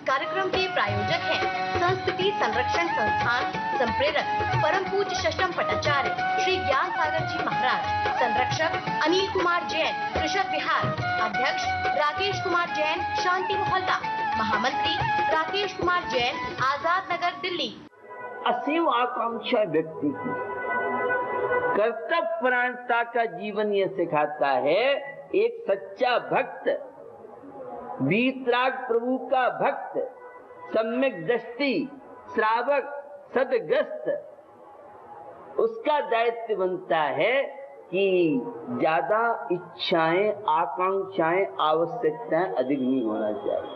कार्यक्रम के प्रायोजक हैं संस्कृति संरक्षण संस्थान संप्रेरक परम पूज्य षष्ठम पटाचार्य श्री ज्ञान सागर जी महाराज, संरक्षक अनिल कुमार जैन, कृषक विहार, अध्यक्ष राकेश कुमार जैन, शांति मोहल्ला, महामंत्री राकेश कुमार जैन, आजाद नगर, दिल्ली। असीम आकांक्षा व्यक्ति की कर्तव्य परायणता का जीवन ये सिखाता है। एक सच्चा भक्त, वीतराग प्रभु का भक्त, सम्यक दृष्टि, श्रावक, सदग्रस्त, उसका दायित्व बनता है कि ज्यादा इच्छाएं, आकांक्षाएं, आवश्यकताएं अधिक नहीं होना चाहिए।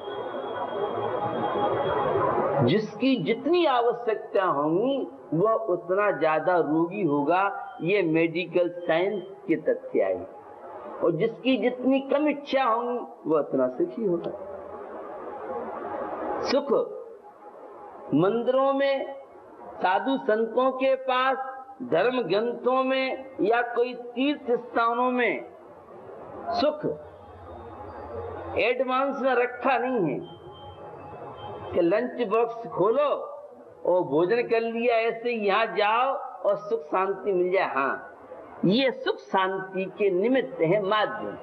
जिसकी जितनी आवश्यकता होंगी वह उतना ज्यादा रोगी होगा, ये मेडिकल साइंस के तथ्य है। और जिसकी जितनी कम इच्छा होंगी वह उतना सुखी होगा। सुख मंदिरों में, साधु संतों के पास, धर्म ग्रंथों में या कोई तीर्थ स्थानों में सुख एडवांस में रखा नहीं है कि लंच बॉक्स खोलो और भोजन कर लिया, ऐसे यहाँ जाओ और सुख शांति मिल जाए। हाँ, ये सुख शांति के निमित्त है, माध्यम।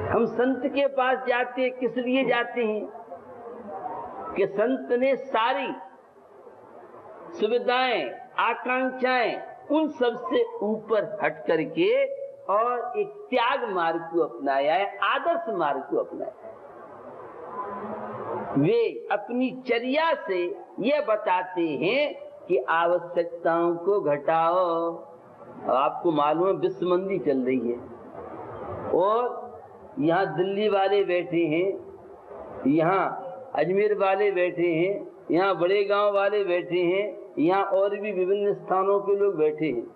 हम संत के पास जाते हैं, किस लिए जाते हैं कि संत ने सारी सुविधाएं, आकांक्षाएं उन सब से ऊपर हट करके और एक त्याग मार्ग को अपनाया है, आदर्श मार्ग को अपनाया। वे अपनी चर्या से ये बताते हैं कि आवश्यकताओं को घटाओ। आपको मालूम है विश्व मंदी चल रही है और यहाँ दिल्ली वाले बैठे हैं, यहाँ अजमेर वाले बैठे हैं, यहाँ बड़े गांव वाले बैठे हैं, यहाँ और भी विभिन्न स्थानों के लोग बैठे हैं।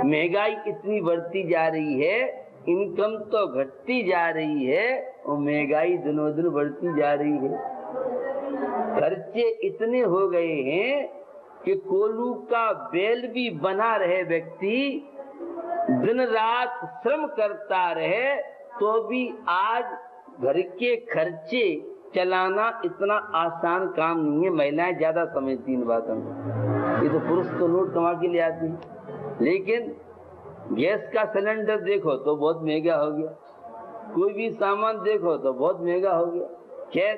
महंगाई इतनी बढ़ती जा रही है, इनकम तो घटती जा रही है और महंगाई दिनों दिन बढ़ती जा रही है। खर्चे इतने हो गए हैं कि कोल्हू का बैल भी बना रहे व्यक्ति दिन रात श्रम करता रहे तो भी आज घर के खर्चे चलाना इतना आसान काम नहीं है। महिलाएं ज्यादा समझती इन बातों में, ये तो पुरुष तो नोट कमा के ले आती है। लेकिन गैस का सिलेंडर देखो तो बहुत महंगा हो गया, कोई भी सामान देखो तो बहुत महंगा हो गया। खैर,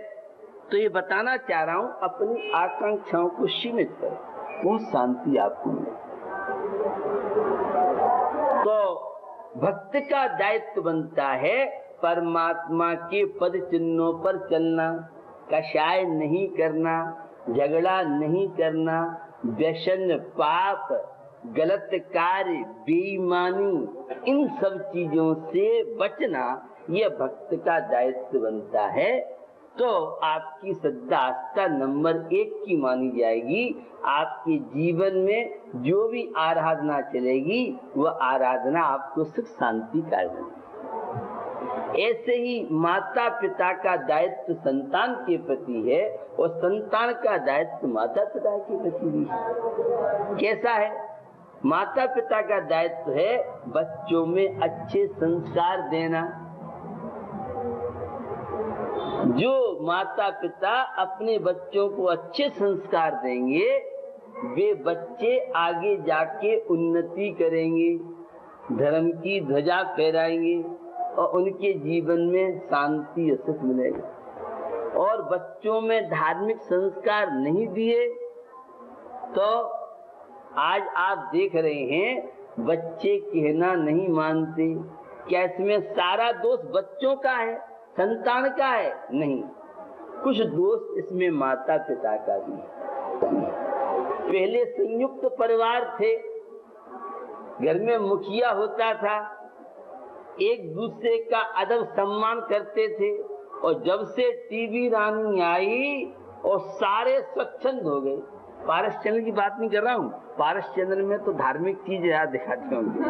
तो ये बताना चाह रहा हूं, अपनी आकांक्षाओं को सीमित करो, वो शांति आपको मिले। तो भक्त का दायित्व बनता है परमात्मा के पद चिन्हों पर चलना, कषाय नहीं करना, झगड़ा नहीं करना, व्यसन, पाप, गलत कार्य, बेईमानी, इन सब चीजों से बचना, यह भक्त का दायित्व बनता है। तो आपकी श्रद्धा आस्था नंबर 1 की मानी जाएगी। आपके जीवन में जो भी आराधना चलेगी वह आराधना आपको सुख शांति का देगी। ऐसे ही माता पिता का दायित्व संतान के प्रति है और संतान का दायित्व माता पिता के प्रति भी है। कैसा है? माता पिता का दायित्व है बच्चों में अच्छे संस्कार देना। जो माता पिता अपने बच्चों को अच्छे संस्कार देंगे वे बच्चे आगे जाके उन्नति करेंगे, धर्म की ध्वजा फहराएंगे और उनके जीवन में शांति और सुख मिलेगा। और बच्चों में धार्मिक संस्कार नहीं दिए तो आज आप देख रहे हैं बच्चे कहना नहीं मानते। क्या इसमें सारा दोष बच्चों का है, संतान का है? नहीं, कुछ दोष इसमें माता पिता का भी है। पहले संयुक्त परिवार थे, घर में मुखिया होता था, एक दूसरे का अदब सम्मान करते थे। और जब से टीवी रानी आई और सारे स्वच्छंद हो गए। पारस चंद्र की बात नहीं कर रहा हूँ, पारस चंद्र में तो धार्मिक चीज याद दिखाते होंगे,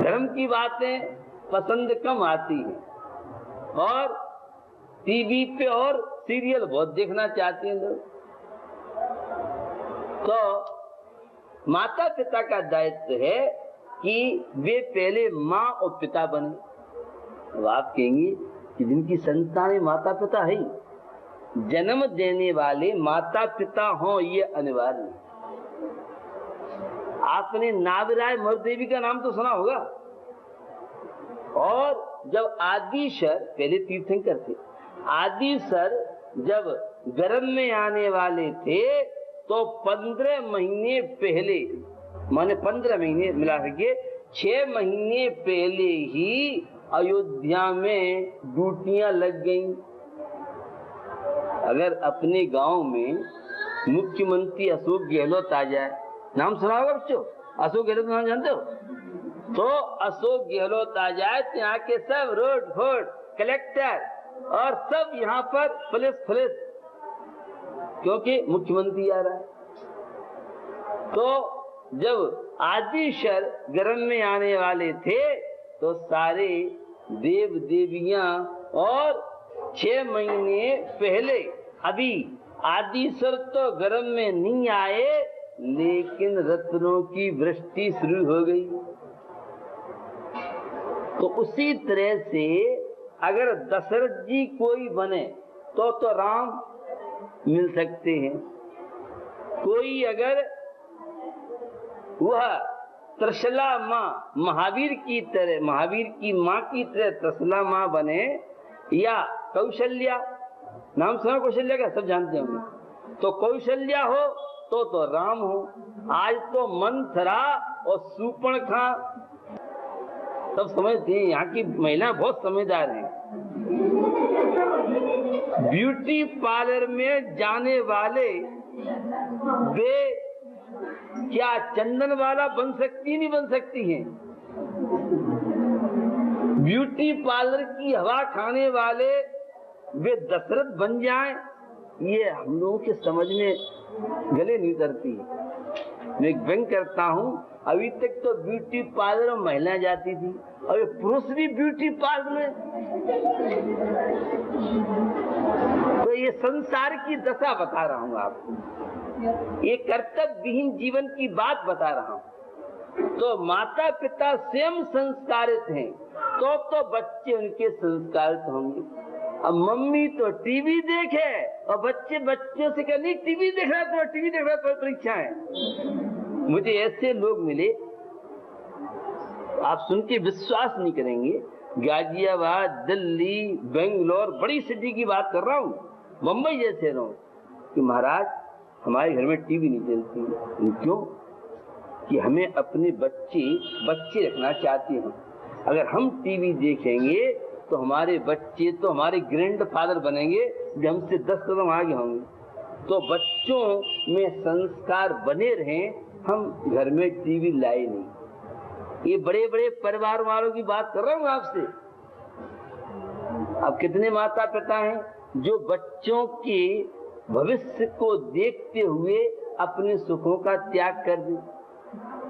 धर्म की बातें पसंद कम आती है और टीवी पे और सीरियल बहुत देखना चाहते हैं लोग। तो माता पिता का दायित्व है कि वे पहले माँ और पिता बने। अब आप कहेंगे कि जिनकी संतान में माता पिता है, जन्म देने वाले माता पिता हों ये अनिवार्य है। आपने नागराय मरुदेवी का नाम तो सुना होगा। और जब आदिशर, पहले तीर्थंकर थे, आदिशर जब गर्भ में आने वाले थे तो 15 महीने पहले, माने 15 महीने मिला के 6 महीने पहले ही अयोध्या में ड्यूटियां लग गईं। अगर अपने गांव में मुख्यमंत्री अशोक गहलोत आ जाए, नाम सुना होगा बच्चों, अशोक गहलोत नाम जानते हो? तो अशोक गहलोत आ जाए तो यहाँ के सब रोड फोर्ड, कलेक्टर और सब यहाँ पर पुलिस, क्योंकि मुख्यमंत्री आ रहा है। तो जब आदिशर गर्भ में आने वाले थे तो सारे देव देवियां, और 6 महीने पहले, अभी आदिशर तो गर्भ में नहीं आए लेकिन रत्नों की वृष्टि शुरू हो गई। तो उसी तरह से अगर दशरथ जी कोई बने तो राम मिल सकते हैं। कोई अगर वह त्रिशला माँ, महावीर की माँ की तरह त्रिशला माँ बने, या कौशल्या, नाम सुना कौशल्या का, सब जानते होंगे। तो कौशल्या हो तो राम हो। आज तो मंथरा और शूर्पणखा सब समझते हैं, यहाँ की महिला बहुत समझदार हैं। ब्यूटी पार्लर में जाने वाले वे क्या चंदन वाला बन सकती नहीं बन सकती हैं? ब्यूटी पार्लर की हवा खाने वाले वे दशरथ बन जाएं, ये हम लोगों के समझ में गले नहीं उतरती। मैं व्यंग करता हूँ, अभी तक तो ब्यूटी पार्लर में महिलाएं जाती थी, और पुरुष भी ब्यूटी पार्लर में। तो ये संसार की दशा बता रहा हूँ आपको, ये कर्तव्य विहीन जीवन की बात बता रहा हूँ। तो माता पिता स्वयं संस्कारित हैं तो बच्चे उनके संस्कारित होंगे। अब मम्मी तो टीवी देखे और बच्चों से कह नहीं टीवी देख रहा तो परीक्षा है। मुझे ऐसे लोग मिले, आप सुन के विश्वास नहीं करेंगे, गाजियाबाद, दिल्ली, बेंगलोर, बड़ी सिटी की बात कर रहा हूँ, मुंबई जैसे रहो, कि महाराज हमारे घर में टीवी नहीं चलती। क्यों? कि हमें अपने बच्चे रखना चाहते हैं। अगर हम टीवी देखेंगे तो हमारे बच्चे तो हमारे ग्रैंडफादर बनेंगे जो हमसे 10 कदम आगे होंगे। तो बच्चों में संस्कार बने रहें, हम घर में टीवी लाए नहीं। ये बड़े बड़े परिवार वालों की बात कर रहा हूँ आपसे। अब कितने माता पिता हैं जो बच्चों के भविष्य को देखते हुए अपने सुखों का त्याग कर दें।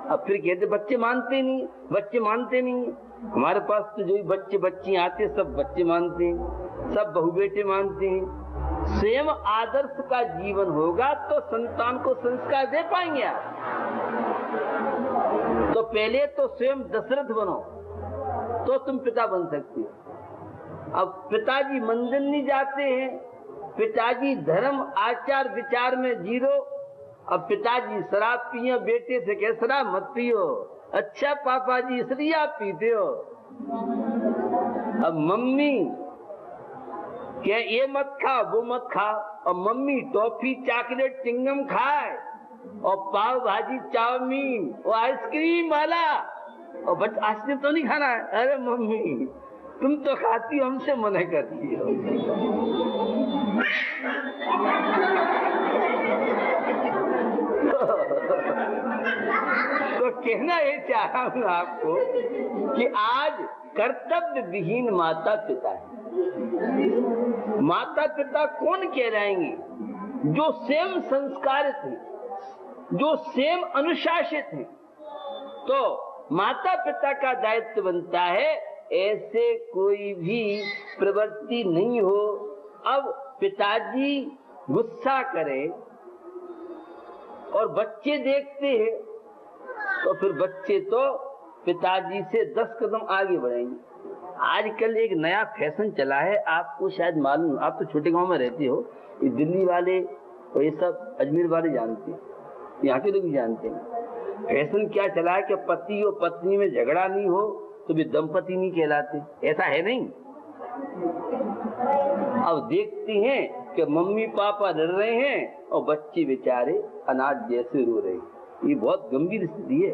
अब फिर कहते बच्चे मानते नहीं। हमारे पास तो जो बच्चे बच्चियां आते सब बच्चे मानते हैं, सब बहू बेटे मानते हैं। स्वयं आदर्श का जीवन होगा तो संतान को संस्कार दे पाएंगे आप। तो पहले तो स्वयं दशरथ बनो तो तुम पिता बन सकते हो। अब पिताजी मंदिर नहीं जाते हैं, पिताजी धर्म आचार विचार में जीरो। अब पिताजी शराब पिए, बेटे से कह शराब मत पियो। अच्छा पापा जी इसलिए आप पीते हो। अब मम्मी क्या ये मत खा वो मत खा, और मम्मी टॉफी चॉकलेट चिंगम खाए और पाव भाजी चाउमीन और आइसक्रीम वाला, और बस आइसक्रीम तो नहीं खाना है। अरे मम्मी तुम तो खाती हो, हमसे मना करती हो। तो कहना ये चाह रहा हूं आपको कि आज कर्तव्य विहीन माता पिता है। माता पिता कौन कह रहेंगे? जो स्वयं संस्कारित हैं, जो स्वयं अनुशासित हैं। तो माता पिता का दायित्व बनता है ऐसे कोई भी प्रवृत्ति नहीं हो। अब पिताजी गुस्सा करे और बच्चे देखते हैं तो फिर बच्चे तो पिताजी से 10 कदम आगे बढ़ेंगे। आजकल एक नया फैशन चला है, आपको शायद मालूम, आप तो छोटे गांव में रहते हो, ये दिल्ली वाले और ये सब अजमेर वाले जानते हैं, यहाँ के लोग भी जानते हैं। फैशन क्या चला है कि पति और पत्नी में झगड़ा नहीं हो तो वे दंपति नहीं कहलाते, ऐसा है नहीं। अब देखते हैं कि मम्मी पापा लड़ रहे हैं और बच्चे बेचारे अनाथ जैसे रो रहे हैं। ये बहुत गंभीर स्थिति है।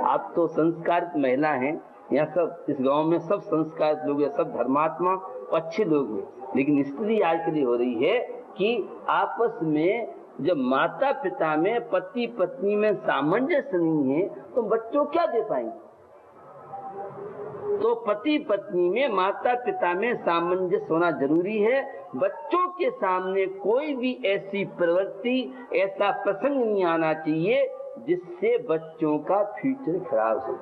आप तो संस्कारित महिला हैं, यहाँ सब इस गांव में सब संस्कारित लोग हैं, सब धर्मात्मा अच्छे लोग हैं, लेकिन स्थिति आजकल हो रही है कि आपस में जब माता पिता में पति पत्नी में सामंजस्य नहीं है तो बच्चों क्या दे पाएंगे। तो पति पत्नी में माता पिता में सामंजस्य होना जरूरी है। बच्चों के सामने कोई भी ऐसी प्रवृत्ति, ऐसा प्रसंग नहीं आना चाहिए जिससे बच्चों का फ्यूचर खराब हो।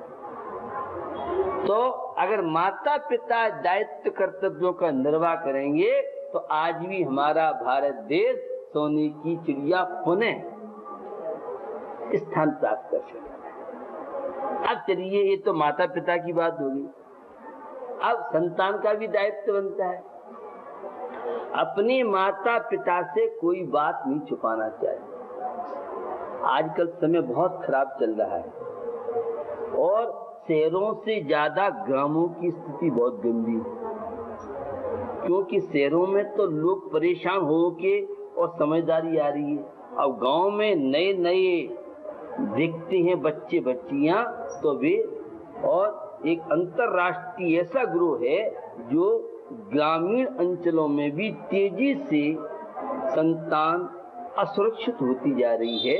तो अगर माता पिता दायित्व कर्तव्यों का निर्वाह करेंगे तो आज भी हमारा भारत देश सोने की चिड़िया पुनः स्थान प्राप्त कर सकता है। अब चलिए, ये तो माता पिता की बात होगी। अब संतान का भी दायित्व बनता है। अपने माता पिता से कोई बात नहीं छुपाना चाहिए। आजकल समय बहुत खराब चल रहा है और शहरों से ज्यादा ग्रामों की स्थिति बहुत गंदी है, क्योंकि शहरों में तो लोग परेशान हो के और समझदारी आ रही है। अब गांव में नए नए दिखते हैं बच्चे बच्चियां तो वे, और एक अंतरराष्ट्रीय ऐसा ग्रोह है जो ग्रामीण अंचलों में भी तेजी से संतान असुरक्षित होती जा रही है,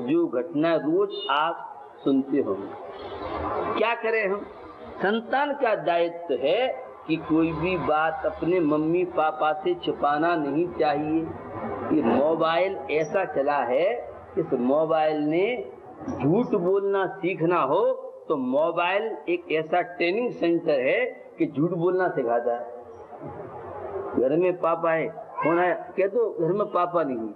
जो घटना रोज आप सुनते होंगे। क्या करें हम? संतान का दायित्व है कि कोई भी बात अपने मम्मी पापा से छुपाना नहीं चाहिए। ये मोबाइल ऐसा चला है, इस मोबाइल ने झूठ बोलना सीखना हो तो मोबाइल एक ऐसा ट्रेनिंग सेंटर है कि झूठ बोलना सिखाता है। घर में पापा है, कौन है, कह दो घर में पापा नहीं,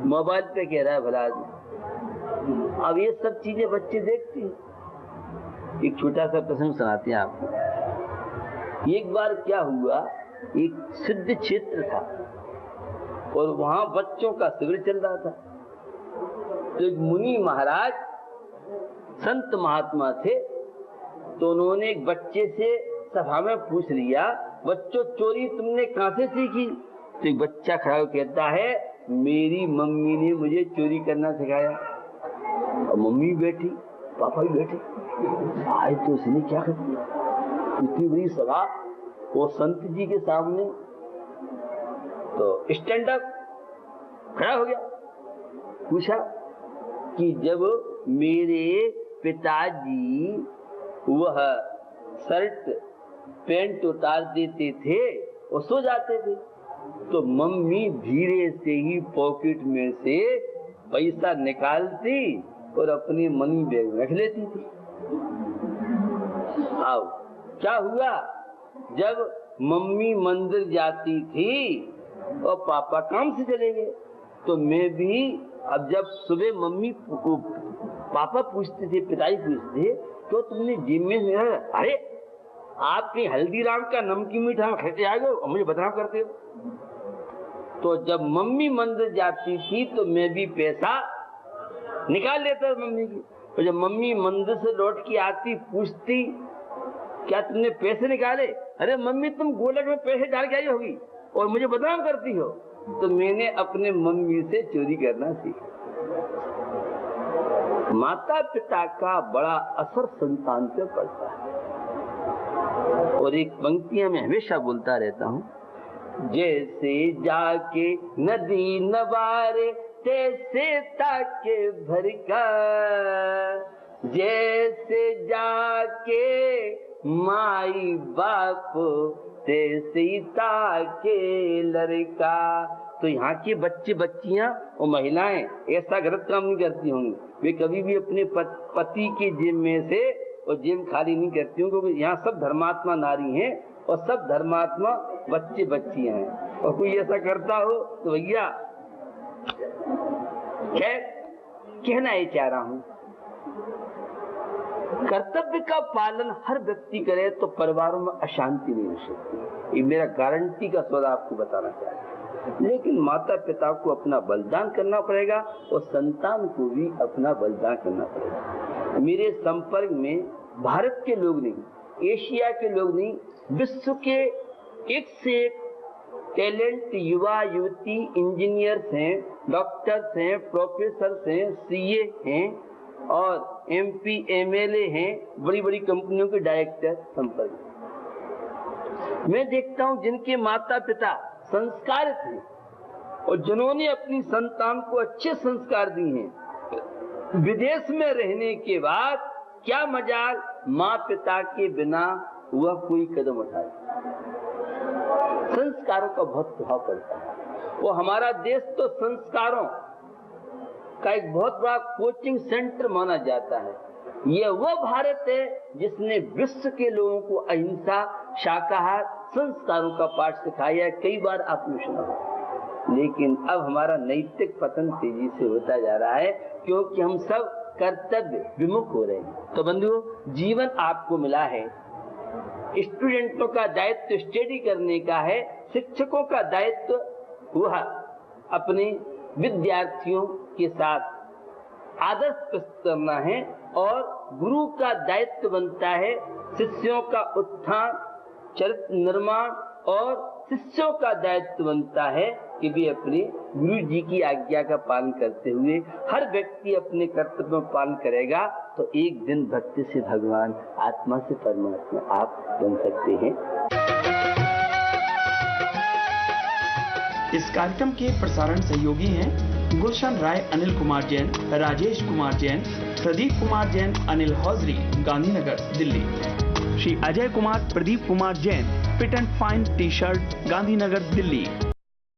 मोबाइल पे कह रहा है भला आदमी। अब ये सब चीजें बच्चे देखते हैं। एक छोटा सा प्रसंग सुनाते हैं आपको। एक बार क्या हुआ, एक सिद्ध क्षेत्र था और वहां बच्चों का शिविर चल रहा था। तो एक मुनि महाराज संत महात्मा थे, तो उन्होंने एक बच्चे से सभा में पूछ लिया, बच्चों चोरी तुमने कहां से सीखी? तो एक बच्चा खड़ा होकर कहता है, मेरी मम्मी ने मुझे चोरी करना सिखाया। और मम्मी बैठी, पापा भी बैठे। आए तो उसने क्या कर दिया, इतनी बड़ी सभा वो संत जी के सामने, तो स्टैंड अप खड़ा हो गया। पूछा कि जब मेरे पिताजी वह शर्ट पैंट उतार देते थे और सो जाते थे, तो मम्मी धीरे से ही पॉकेट में से पैसा निकालती और अपने मनी बैग में रख लेती थी। अब क्या हुआ, जब मम्मी मंदिर जाती थी और पापा काम से चले गए, तो मैं भी, अब जब सुबह मम्मी को पापा पूछते थे, पिताजी पूछते थे, तो तुमने जिम में, अरे आप कहीं हल्दीराम का नमकीन मीठा खाते आ गए और मुझे बदनाम करते हो। तो जब मम्मी मंदिर जाती थी तो मैं भी पैसा निकाल लेता मम्मी की। तो जब मम्मी मंदिर से लौट के आती, पूछती क्या तुमने पैसे निकाले? अरे मम्मी तुम गोलक में पैसे डाल के आई होगी और मुझे बदनाम करती हो। तो मैंने अपने मम्मी से चोरी करना सीखा। माता पिता का बड़ा असर संतान पे पड़ता है। और एक पंक्तियां मैं हमेशा बोलता रहता हूँ, जैसे जाके नदी नवारे तैसे ताके भर का, जैसे जाके माई बाप तैसे ताके लड़का। तो यहाँ के बच्चे बच्चियां और महिलाएं ऐसा गलत काम नहीं करती होंगी, वे कभी भी अपने पति के जेब में से और जेब खाली नहीं करती होंगी, क्योंकि यहाँ सब धर्मात्मा नारी हैं और सब धर्मात्मा बच्चे बच्चियां हैं। और कोई ऐसा करता हो तो भैया, खैर कहना ये चाह रहा हूं कर्तव्य का पालन हर व्यक्ति करे तो परिवारों में अशांति नहीं हो सकती। ये मेरा गारंटी का सौदा आपको बताना चाहता हूं। लेकिन माता पिता को अपना बलिदान करना पड़ेगा और संतान को भी अपना बलिदान करना पड़ेगा। मेरे संपर्क में भारत के लोग नहीं, एशिया के लोग नहीं, विश्व के एक से एक टैलेंट युवा युवती इंजीनियर्स हैं, डॉक्टर्स हैं, प्रोफेसर्स हैं, सीए हैं और एमपी एमएलए हैं, बड़ी बड़ी कंपनियों के डायरेक्टर संपर्क। मैं देखता हूं जिनके माता पिता संस्कारित हैं और जिन्होंने अपनी संतान को अच्छे संस्कार दिए हैं, विदेश में रहने के बाद क्या मजाल माँ पिता के बिना वह कोई कदम उठाए। संस्कारों का बहुत प्रभाव पड़ता है। वो हमारा देश तो संस्कारों का एक बहुत बड़ा कोचिंग सेंटर माना जाता है। यह वह भारत है जिसने विश्व के लोगों को अहिंसा, शाकाहार, संस्कारों का पाठ सिखाया है। कई बार आपने सुना होगा। लेकिन अब हमारा नैतिक पतन तेजी से होता जा रहा है क्योंकि हम सब कर्तव्य विमुख हो रहे हैं। तो बंधुओं, जीवन आपको मिला है, स्टूडेंटों का दायित्व स्टडी करने का है, शिक्षकों का दायित्व वह अपने विद्यार्थियों के साथ आदर्श प्रस्तुत करना है और गुरु का दायित्व बनता है शिष्यों का उत्थान, चरित्र निर्माण और शिष्यों का दायित्व बनता है कि वे अपने गुरु जी की आज्ञा का पालन करते हुए हर व्यक्ति अपने कर्तव्य में पालन करेगा तो एक दिन भक्ति से भगवान, आत्मा से परमात्मा आप बन सकते हैं। इस कार्यक्रम के प्रसारण सहयोगी हैं Gulshan Rai, Anil Kumar Jain, Rajesh Kumar Jain, Pradeep Kumar Jain, Anil hosiery, Gandhinagar, Delhi. Shri Ajay Kumar, Pradeep Kumar Jain, fit and fine T shirt, Gandhinagar, Delhi.